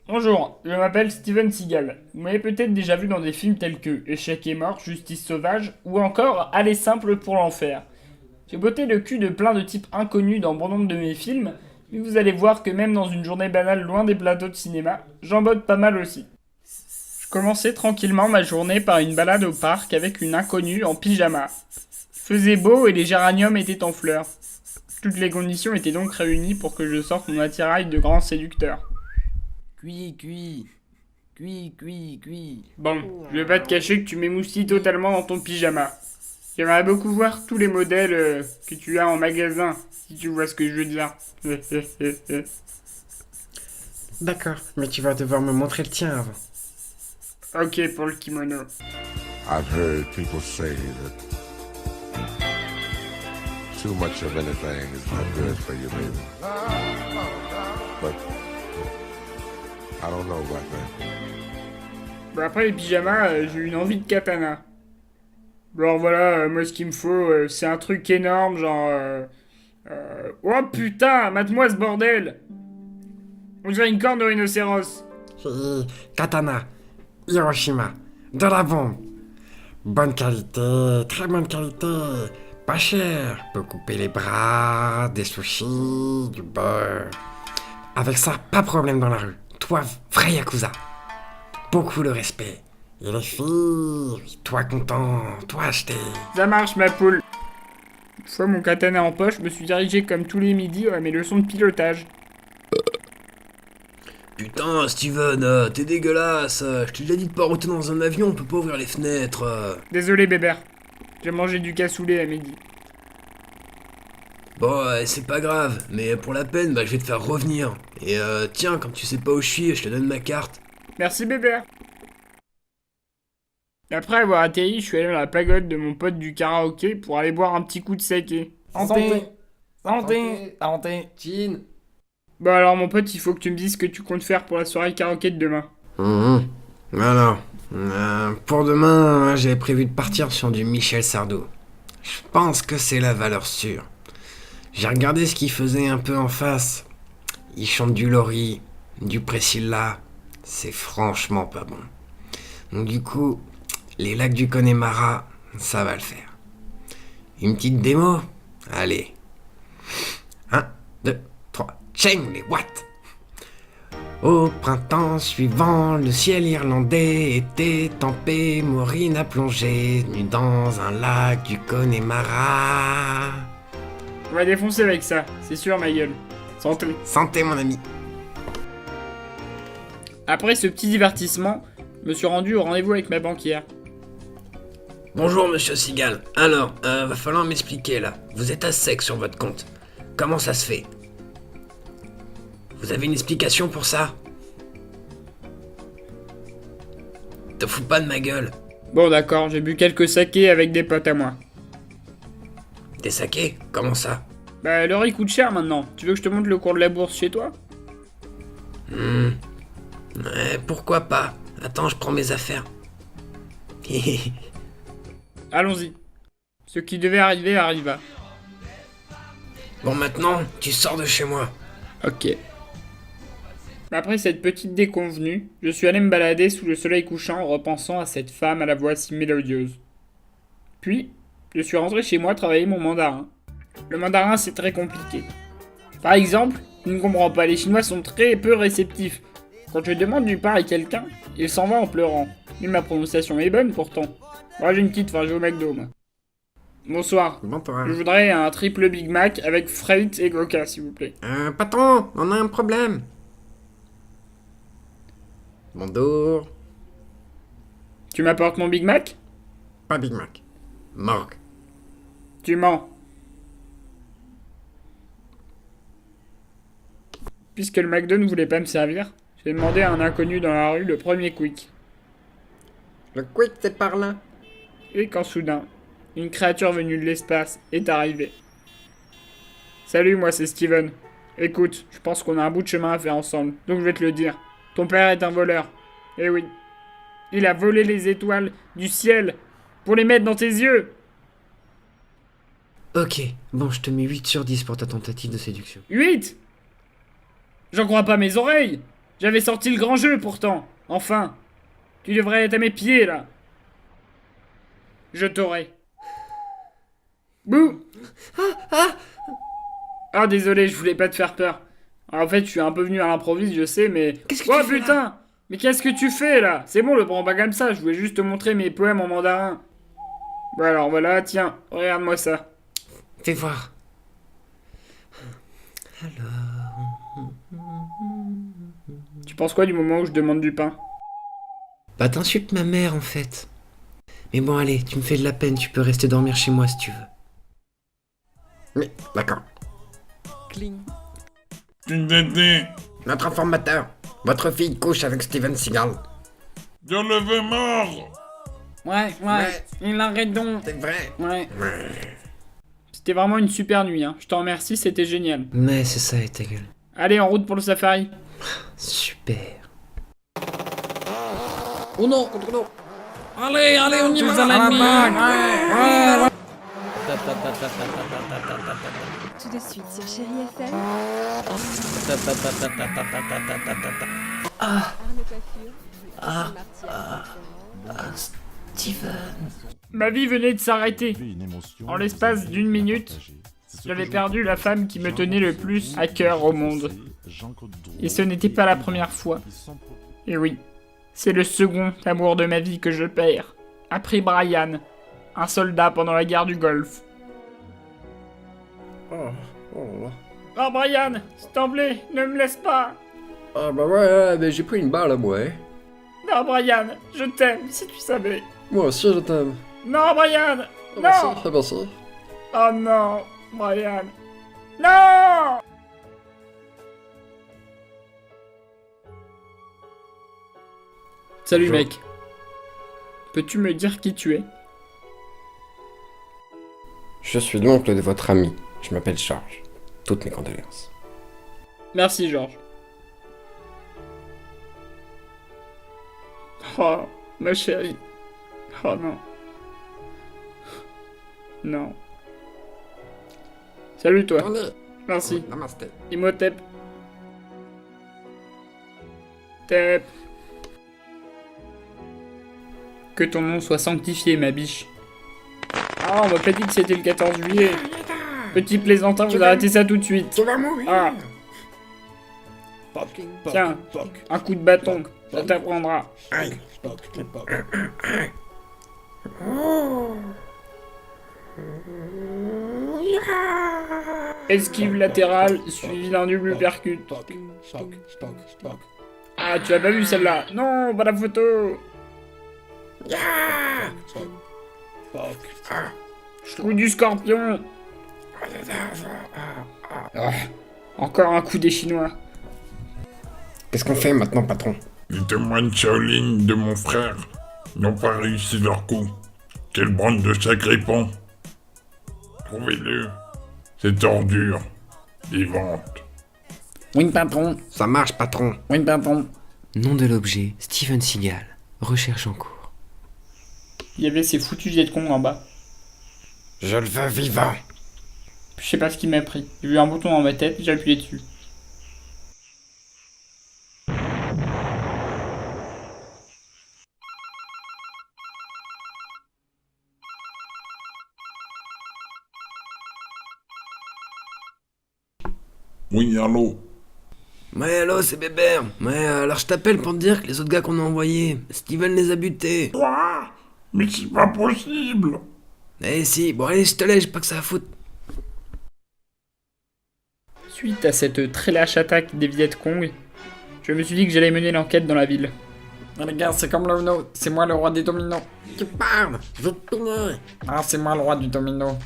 Bonjour, je m'appelle Steven Seagal. Vous m'avez peut-être déjà vu dans des films tels que Échec et mort, Justice sauvage ou encore Aller simple pour l'enfer. J'ai botté le cul de plein de types inconnus dans bon nombre de mes films, mais vous allez voir que même dans une journée banale loin des plateaux de cinéma, j'en botte pas mal aussi. Je commençais tranquillement ma journée par une balade au parc avec une inconnue en pyjama. Faisait beau et les géraniums étaient en fleurs. Toutes les conditions étaient donc réunies pour que je sorte mon attirail de grand séducteur. Cuit, cuit, cuit, cuit, cuit. Bon, je vais pas te cacher que tu m'émoustilles totalement dans ton pyjama. J'aimerais beaucoup voir tous les modèles que tu as en magasin, si tu vois ce que je veux dire. D'accord, mais tu vas devoir me montrer le tien avant. Ok pour le kimono. I've heard people say that too much of anything is not good for you, baby. But I don't know about that. Bon, après les pyjamas, j'ai eu une envie de katana. Alors voilà, moi ce qu'il me faut, c'est un truc énorme, genre... Oh putain, mate-moi ce bordel. On dirait une corne de rhinocéros. Katana, Hiroshima, de la bombe. Bonne qualité, très bonne qualité. Pas cher, peut couper les bras, des sushis, du beurre. Avec ça, pas de problème dans la rue. Toi, vrai Yakuza. Beaucoup de respect. Et les filles, toi content, toi acheté. Ça marche ma poule. Une fois mon katana en poche, je me suis dirigé comme tous les midis à mes leçons de pilotage. Putain, Steven, t'es dégueulasse. Je t'ai déjà dit de pas router dans un avion, on peut pas ouvrir les fenêtres. Désolé bébert, j'ai mangé du cassoulet à midi. Bon, c'est pas grave, mais pour la peine, je vais te faire revenir. Et tiens, comme tu sais pas où je suis, je te donne ma carte. Merci bébert. Après avoir atterri, je suis allé dans la pagode de mon pote du karaoké pour aller boire un petit coup de saké. Santé. Santé. Santé. Chin. Bon alors mon pote, il faut que tu me dises ce que tu comptes faire pour la soirée karaoké de demain. Alors, pour demain, j'avais prévu de partir sur du Michel Sardou. Je pense que c'est la valeur sûre. J'ai regardé ce qu'il faisait un peu en face. Il chante du Lori, du Priscilla. C'est franchement pas bon. Donc du coup, les lacs du Connemara, ça va le faire. Une petite démo? Allez. 1, 2, 3. Cheng les watts. Au printemps suivant, le ciel irlandais était tempé. Maureen a plongé, nue dans un lac du Connemara. On va défoncer avec ça, c'est sûr ma gueule. Santé. Santé mon ami. Après ce petit divertissement, je me suis rendu au rendez-vous avec ma banquière. Bonjour, monsieur Seagal. Alors, va falloir m'expliquer là. Vous êtes à sec sur votre compte. Comment ça se fait? Vous avez une explication pour ça? Te fous pas de ma gueule. Bon d'accord, j'ai bu quelques sakés avec des potes à moi. Des sakés? Comment ça? Bah l'heure il coûte cher maintenant. Tu veux que je te montre le cours de la bourse chez toi? Ouais, pourquoi pas. Attends, je prends mes affaires. Allons-y. Ce qui devait arriver arriva. Bon, maintenant, tu sors de chez moi. Ok. Après cette petite déconvenue, je suis allé me balader sous le soleil couchant en repensant à cette femme à la voix si mélodieuse. Puis, je suis rentré chez moi travailler mon mandarin. Le mandarin c'est très compliqué. Par exemple, je ne comprends pas, les Chinois sont très peu réceptifs. Quand je demande du pain à quelqu'un, il s'en va en pleurant. Mais ma prononciation est bonne pourtant. Moi j'ai une petite faim, je vais au McDo moi. Bonsoir. Bonsoir. Je voudrais un triple Big Mac avec frites et coca s'il vous plaît. Patron, on a un problème. Bonjour. Tu m'apportes mon Big Mac? Pas Big Mac. Morgue. Tu mens. Puisque le McDo ne voulait pas me servir, j'ai demandé à un inconnu dans la rue le premier quick. Le quick, c'est par là. Et quand soudain, une créature venue de l'espace est arrivée. Salut, moi c'est Steven. Écoute, je pense qu'on a un bout de chemin à faire ensemble, donc je vais te le dire. Ton père est un voleur. Eh oui. Il a volé les étoiles du ciel pour les mettre dans tes yeux. Ok, bon, je te mets 8 sur 10 pour ta tentative de séduction. 8. J'en crois pas mes oreilles. J'avais sorti le grand jeu pourtant. Enfin. Tu devrais être à mes pieds là. Je t'aurai. Bouh. Ah désolé, je voulais pas te faire peur. En fait, je suis un peu venu à l'improviste, je sais, mais... Qu'est-ce que Oh tu fais, putain là? Mais qu'est-ce que tu fais là? C'est bon, le prends pas comme ça, je voulais juste te montrer mes poèmes en mandarin. Bon alors voilà, tiens, regarde-moi ça. Fais voir. Tu penses quoi du moment où je demande du pain? Bah t'insultes ma mère en fait. Mais bon allez, tu me fais de la peine, tu peux rester dormir chez moi si tu veux. Mais d'accord. Notre informateur, votre fille couche avec Steven Seagal. Je le veux mort. Ouais, il a raison. C'est vrai. Ouais. C'était vraiment une super nuit, hein. Je te remercie, c'était génial. Mais c'est ça et ta gueule. Allez, en route pour le safari. Super. Oh non, contre l'eau. Allez, on y va. À l'ennemi. Ouais. Tout de suite sur Chérie FM. Arnaud Coiffure. Ma vie venait de s'arrêter. En l'espace d'une minute, j'avais perdu la femme qui me tenait le plus à cœur au monde. Et ce n'était pas la première fois. Et oui, c'est le second amour de ma vie que je perds. Après Brian, un soldat pendant la guerre du Golfe. Oh Brian, s'il t'en plaît, ne me laisse pas. Ah bah ouais, mais j'ai pris une balle, moi. Non Brian, je t'aime, si tu savais. Moi aussi, je t'aime. Non Brian, non. Merci. Oh non, Brian. Non. Salut mec. Peux-tu me dire qui tu es? Je suis l'oncle de votre ami. Je m'appelle Georges. Toutes mes condoléances. Merci Georges. Oh, ma chérie. Oh non. Non. Salut toi. Merci. Namasté. Imhotep. Tep. Que ton nom soit sanctifié, ma biche. Ah, on m'a pas dit que c'était le 14 juillet. Petit plaisantin, vous arrêtez ça tout de suite. Tu vas mourir. Ah. Tiens, un coup de bâton, ça t'apprendra. Aïe. Esquive latérale, suivi d'un double uppercut. Ah, tu as pas vu celle-là? Non, pas la photo. Coup du scorpion. Ah, encore un coup des Chinois. Qu'est-ce qu'on fait maintenant, patron? Les témoins de Shaolin de mon frère n'ont pas réussi leur coup. Quelle bande de sacripants. Trouvez-le. Cette ordure vivante. Oui, patron. Ça marche, patron. Oui, patron. Nom de l'objet, Steven Seagal. Recherche en cours. Il y avait ces foutus Vietcong en bas. Je le veux vivant. Je sais pas ce qui m'a pris. J'ai vu un bouton dans ma tête, j'ai appuyé dessus. Oui, allô. Ouais, allô, c'est Bébert. Ouais, alors je t'appelle pour te dire que les autres gars qu'on a envoyés, Steven les a butés. Quoi? Mais c'est pas possible. Eh si, bon allez, je te laisse, j'ai pas que ça à foutre. Suite à cette très lâche attaque des Vietcong, je me suis dit que j'allais mener l'enquête dans la ville. Les gars, c'est comme le Uno. C'est moi le roi des dominos. Tu parles, je veux te punir. Ah, c'est moi le roi du domino.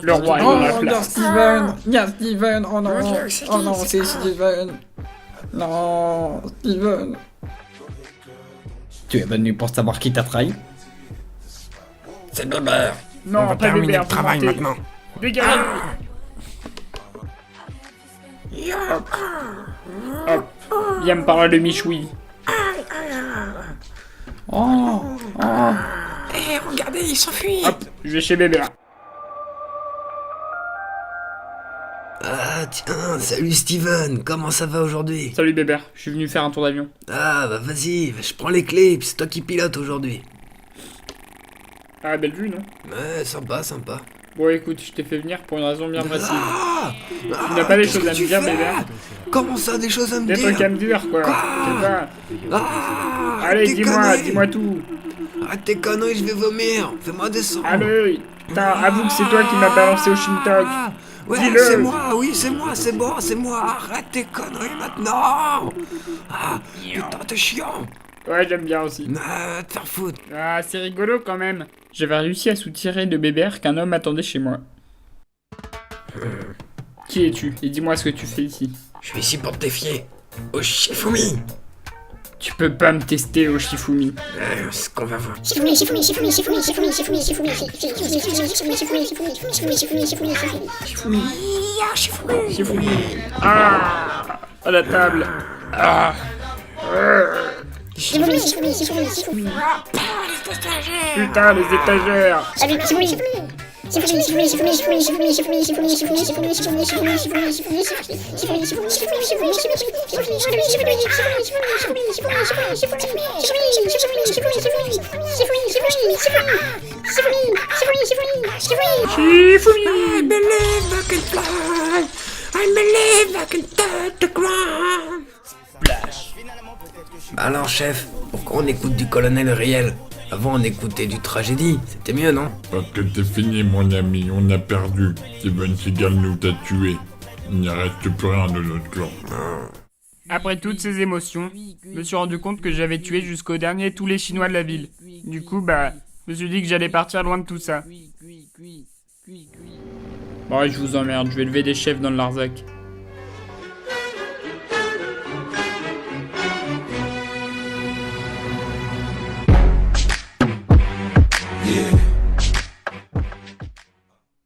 Le roi est Oh, dans la il y a place. Steven. Il y a Steven. Oh non. Mon Dieu, c'est Oh qui, non, c'est c'est quoi? Steven. Non, Steven. Tu es venu pour savoir qui t'a trahi? C'est Bébert. Non, On va pas terminer Bébert, le travail vous mentez. maintenant. Dégagez. Hop, viens me parler de Michoui. Oh, oh. Eh, regardez, il s'enfuit. Hop, je vais chez Bébert. Ah, tiens, Ah, salut Steven, comment ça va aujourd'hui? Salut Bébert, je suis venu faire un tour d'avion. Ah, bah vas-y, je prends les clés, puis c'est toi qui pilote aujourd'hui. Ah, belle vue, non? Ouais, sympa, sympa. Bon, écoute, je t'ai fait venir pour une raison bien précise. Ah, Tu n'as pas des choses à me dire, Bébert? Comment ça, des choses à me Des dire? trucs à me dire, quoi. Je sais pas. Ah, Allez, tes dis-moi, conneries. dis-moi tout. Arrête tes conneries, je vais vomir. Fais-moi descendre. Allez, putain, avoue que c'est toi qui m'as balancé au Shintok. Ah, ouais, Dis-le. c'est moi, oui, c'est moi, c'est bon, c'est moi. Arrête tes conneries maintenant. Ah, putain, t'es chiant. Ouais, j'aime bien aussi. Ah, te faire foutre. Ah, c'est rigolo quand même. J'avais réussi à soutirer de Bébert qu'un homme attendait chez moi. Qui es-tu? Et dis-moi ce que tu fais ici. Je suis ici pour te défier. Oh, Shifumi. Tu peux pas me tester au Shifumi. C'est ce qu'on va voir. Shifumi. Ah, à la table. Ah. Putain, les étagères. Shifumi. I believe I can fly. I believe I can touch the ground. Alors, chef, pourquoi on écoute du colonel réel? Avant, on écoutait du tragédie. C'était mieux, non? Parce que c'est fini, mon ami, on a perdu. Steven Seagal nous a tués. Il n'y reste plus rien de notre clan. Après toutes ces émotions, je me suis rendu compte que j'avais tué jusqu'au dernier tous les Chinois de la ville. Du coup, je me suis dit que j'allais partir loin de tout ça. Bon, je vous emmerde, je vais lever des chefs dans le Larzac.